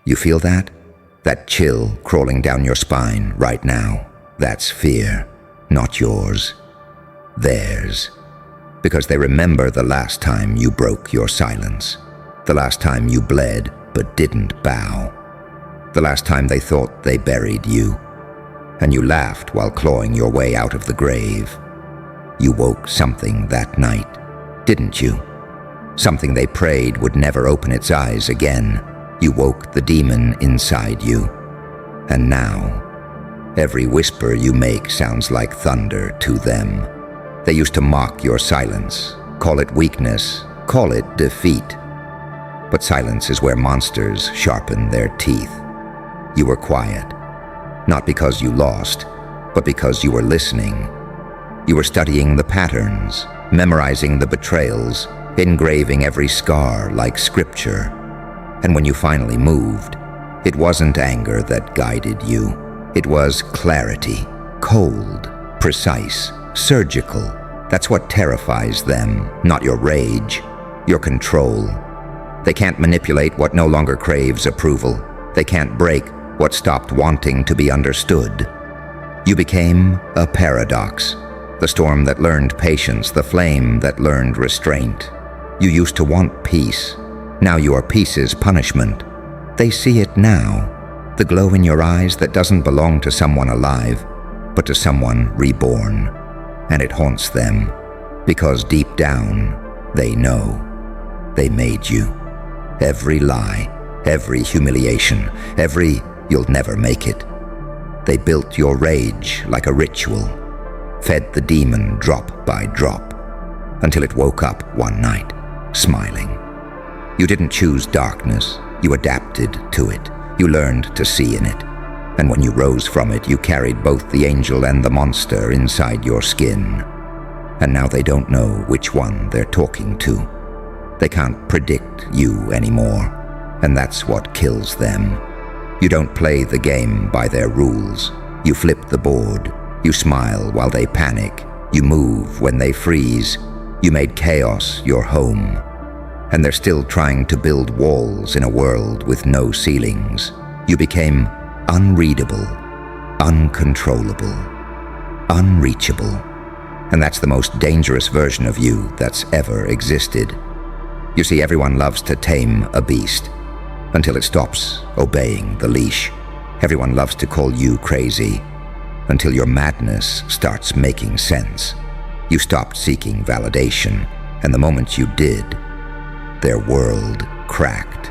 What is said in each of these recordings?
You feel that? That chill crawling down your spine right now. That's fear, not yours. Theirs. Because they remember the last time you broke your silence. The last time you bled but didn't bow. The last time they thought they buried you. And you laughed while clawing your way out of the grave. You woke something that night, didn't you? Something they prayed would never open its eyes again. You woke the demon inside you. And now, every whisper you make sounds like thunder to them. They used to mock your silence, call it weakness, call it defeat. But silence is where monsters sharpen their teeth. You were quiet, not because you lost, but because you were listening. You were studying the patterns, memorizing the betrayals, engraving every scar like scripture. And when you finally moved, it wasn't anger that guided you. It was clarity, cold, precise, surgical. That's what terrifies them, not your rage, your control. They can't manipulate what no longer craves approval. They can't break what stopped wanting to be understood. You became a paradox, the storm that learned patience, the flame that learned restraint. You used to want peace. Now your peace is punishment. They see it now, the glow in your eyes that doesn't belong to someone alive, but to someone reborn. And it haunts them, because deep down, they know they made you. Every lie, every humiliation, every "you'll never make it." They built your rage like a ritual, fed the demon drop by drop, until it woke up one night, smiling. You didn't choose darkness, you adapted to it. You learned to see in it. And when you rose from it, you carried both the angel and the monster inside your skin. And now they don't know which one they're talking to. They can't predict you anymore, and that's what kills them. You don't play the game by their rules. You flip the board. You smile while they panic. You move when they freeze. You made chaos your home. And they're still trying to build walls in a world with no ceilings. You became unreadable, uncontrollable, unreachable. And that's the most dangerous version of you that's ever existed. You see, everyone loves to tame a beast until it stops obeying the leash. Everyone loves to call you crazy until your madness starts making sense. You stopped seeking validation, and the moment you did, their world cracked.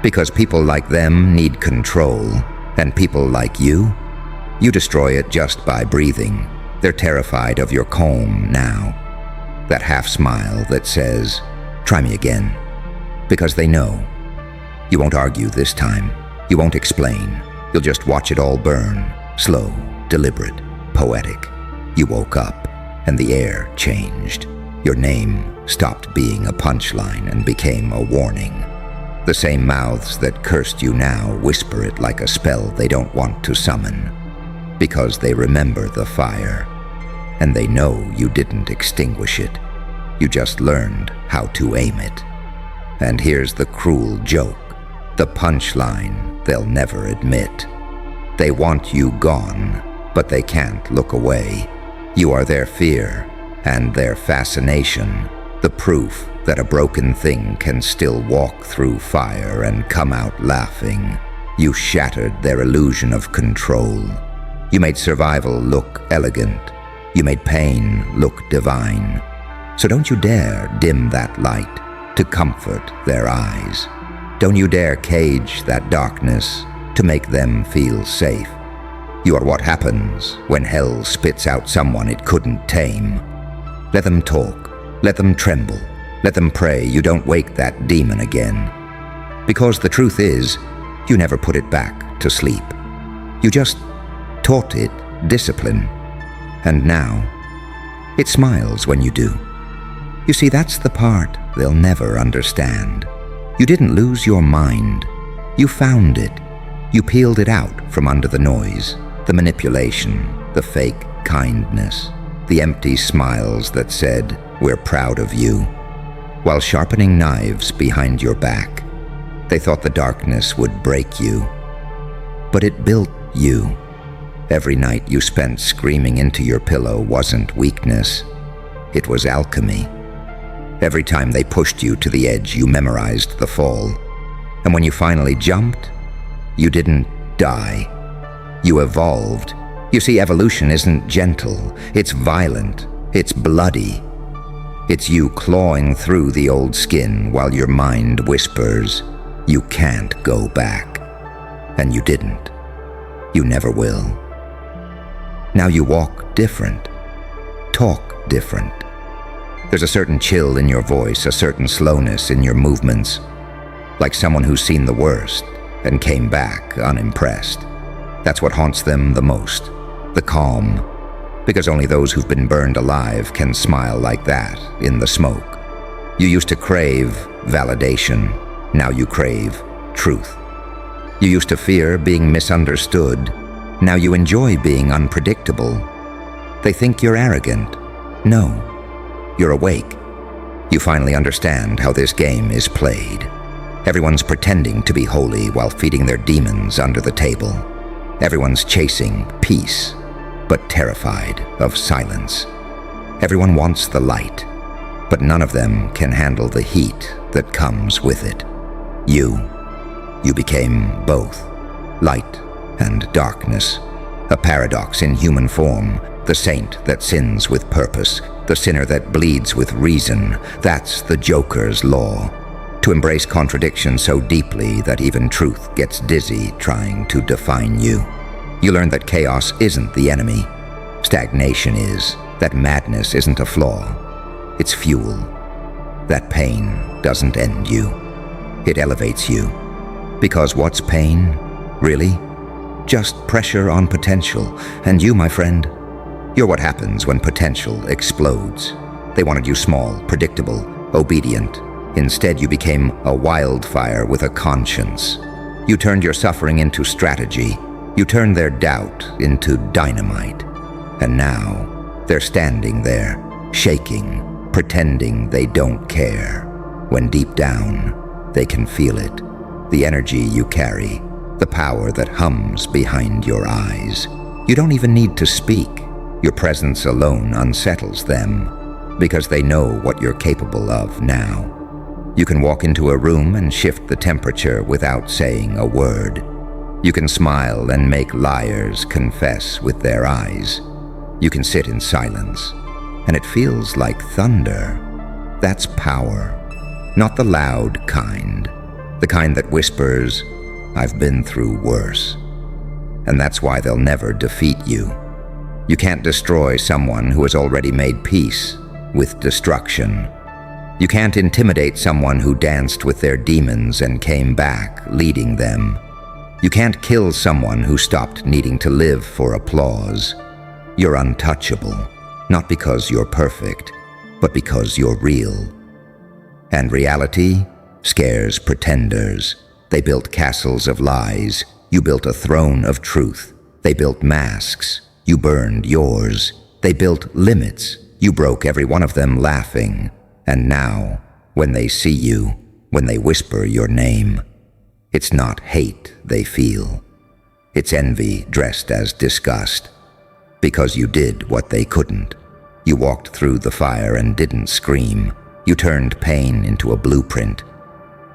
Because people like them need control, and people like you destroy it just by breathing. They're terrified of your calm now. That half smile that says, "Try me again." Because they know. You won't argue this time. You won't explain. You'll just watch it all burn. Slow, deliberate, poetic. You woke up, and the air changed. Your name stopped being a punchline and became a warning. The same mouths that cursed you now whisper it like a spell they don't want to summon. Because they remember the fire, and they know you didn't extinguish it. You just learned how to aim it. And here's the cruel joke, the punchline they'll never admit. They want you gone, but they can't look away. You are their fear and their fascination, the proof that a broken thing can still walk through fire and come out laughing. You shattered their illusion of control. You made survival look elegant. You made pain look divine. So don't you dare dim that light to comfort their eyes. Don't you dare cage that darkness to make them feel safe. You are what happens when hell spits out someone it couldn't tame. Let them talk, let them tremble, let them pray you don't wake that demon again. Because the truth is, you never put it back to sleep. You just taught it discipline. And now, it smiles when you do. You see, that's the part they'll never understand. You didn't lose your mind. You found it. You peeled it out from under the noise, the manipulation, the fake kindness, the empty smiles that said, "We're proud of you," while sharpening knives behind your back. They thought the darkness would break you, but it built you. Every night you spent screaming into your pillow wasn't weakness, it was alchemy. Every time they pushed you to the edge, you memorized the fall. And when you finally jumped, you didn't die. You evolved. You see, evolution isn't gentle, it's violent, it's bloody. It's you clawing through the old skin while your mind whispers, you can't go back. And you didn't. You never will. Now you walk different, talk different. There's a certain chill in your voice, a certain slowness in your movements, like someone who's seen the worst and came back unimpressed. That's what haunts them the most, the calm, because only those who've been burned alive can smile like that in the smoke. You used to crave validation, now you crave truth. You used to fear being misunderstood, now you enjoy being unpredictable. They think you're arrogant. No. You're awake. You finally understand how this game is played. Everyone's pretending to be holy while feeding their demons under the table. Everyone's chasing peace, but terrified of silence. Everyone wants the light, but none of them can handle the heat that comes with it. You became both, light and darkness, a paradox in human form, the saint that sins with purpose, the sinner that bleeds with reason. That's the Joker's law. To embrace contradiction so deeply that even truth gets dizzy trying to define you. You learn that chaos isn't the enemy. Stagnation is. That madness isn't a flaw. It's fuel. That pain doesn't end you. It elevates you. Because what's pain, really? Just pressure on potential. And you, my friend, you're what happens when potential explodes. They wanted you small, predictable, obedient. Instead, you became a wildfire with a conscience. You turned your suffering into strategy. You turned their doubt into dynamite. And now, they're standing there, shaking, pretending they don't care, when deep down, they can feel it. The energy you carry, the power that hums behind your eyes. You don't even need to speak. Your presence alone unsettles them, because they know what you're capable of now. You can walk into a room and shift the temperature without saying a word. You can smile and make liars confess with their eyes. You can sit in silence, and it feels like thunder. That's power, not the loud kind, the kind that whispers, "I've been through worse." And that's why they'll never defeat you. You can't destroy someone who has already made peace with destruction. You can't intimidate someone who danced with their demons and came back leading them. You can't kill someone who stopped needing to live for applause. You're untouchable, not because you're perfect, but because you're real. And reality scares pretenders. They built castles of lies. You built a throne of truth. They built masks. You burned yours. They built limits. You broke every one of them laughing. And now, when they see you, when they whisper your name, it's not hate they feel. It's envy dressed as disgust. Because you did what they couldn't. You walked through the fire and didn't scream. You turned pain into a blueprint,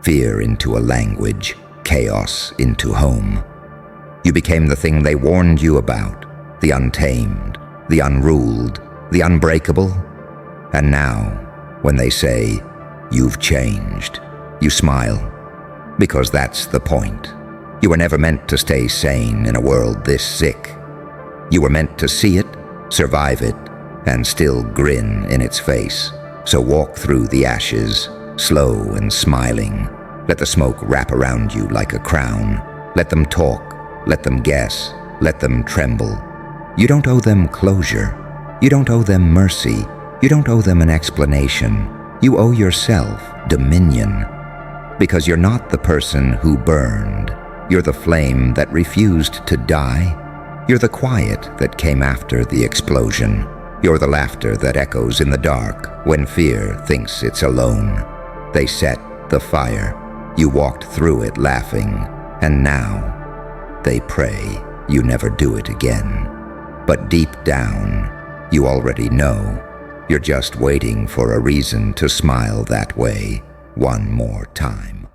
fear into a language, chaos into home. You became the thing they warned you about, the untamed, the unruled, the unbreakable. And now, when they say, "You've changed," you smile, because that's the point. You were never meant to stay sane in a world this sick. You were meant to see it, survive it, and still grin in its face. So walk through the ashes, slow and smiling. Let the smoke wrap around you like a crown. Let them talk, let them guess, let them tremble. You don't owe them closure. You don't owe them mercy. You don't owe them an explanation. You owe yourself dominion. Because you're not the person who burned. You're the flame that refused to die. You're the quiet that came after the explosion. You're the laughter that echoes in the dark when fear thinks it's alone. They set the fire. You walked through it laughing, and now they pray you never do it again. But deep down, you already know you're just waiting for a reason to smile that way one more time.